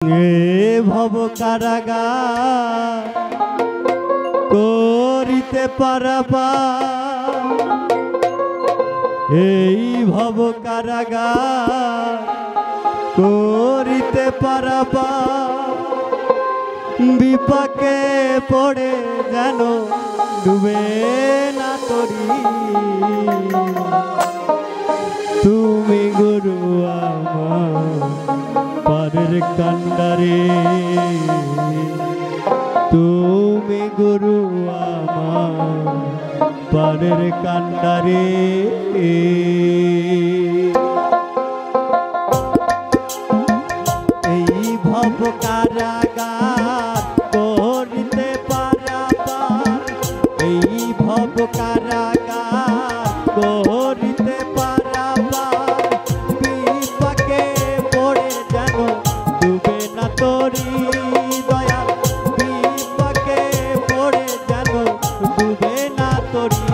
ভব কারাগার করিতে পারাবা, এই ভব কারাগার করিতে পারাবা, বিপাকে পড়ে যেন ডুবে না তরি। তুমি গুরু আমার পারের কান্ডারে, তুমি গুরু আমার পারের কান্ডারে। এই ভব কারাগার করিতে পারাবার, এই ভব কারাগার করিতে পারাবার, বিপাকে পড়ে যেন ডুবে না তরি। দয়া বিপাকে পড়ে যেন ডুবে না তরি।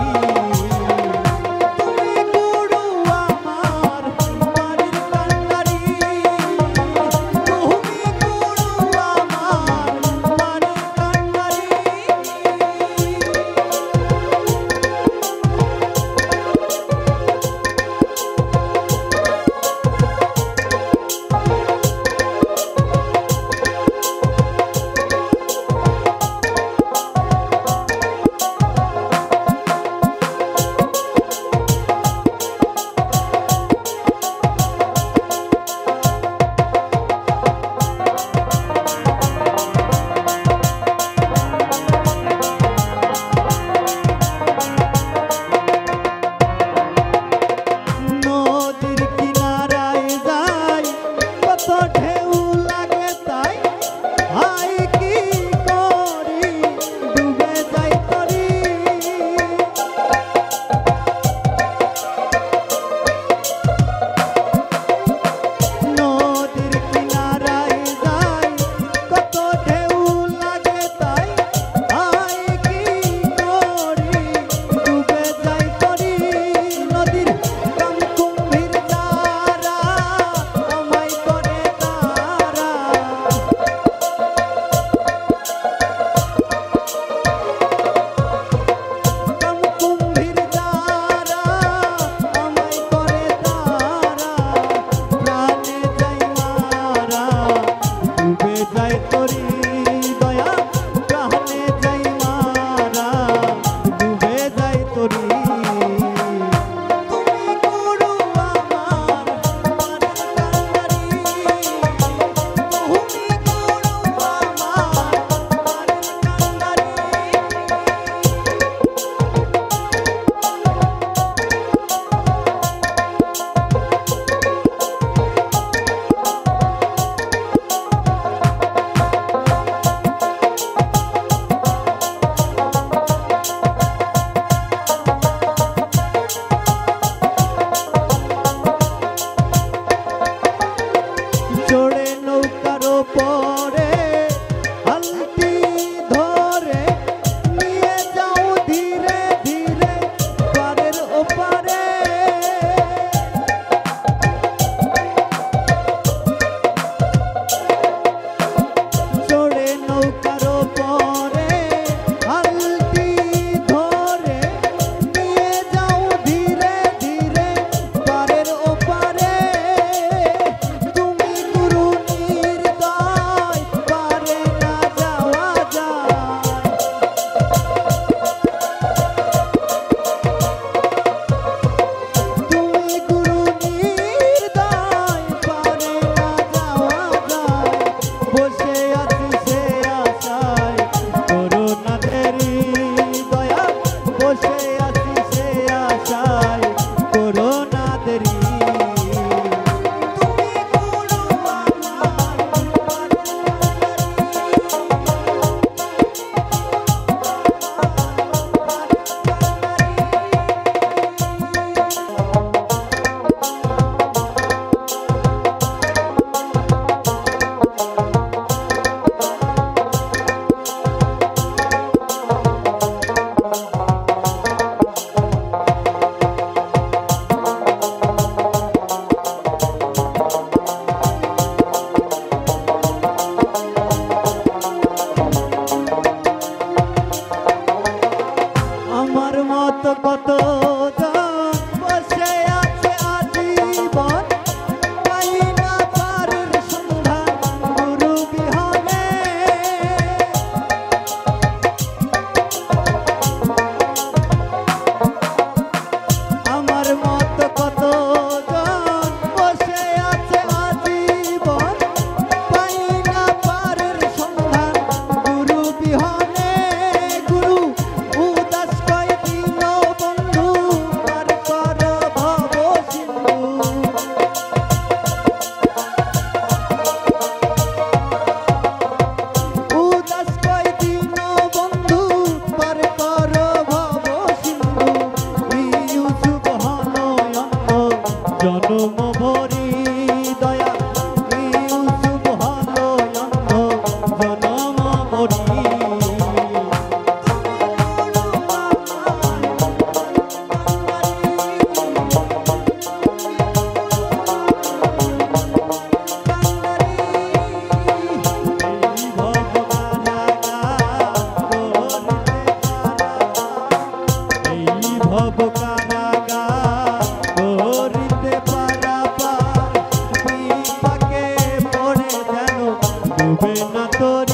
চড়ে নৌকার ওপরে হালটি ধরে নিয়ে যাও ধীরে ধীরে পারের ওপারে। চড়ে নৌকার ওপরে হালটি ধরে নিয়ে যাও ধীরে ধীরে পারের ওপারে। তুমি গুরু নির্দয় ডুবে না তোর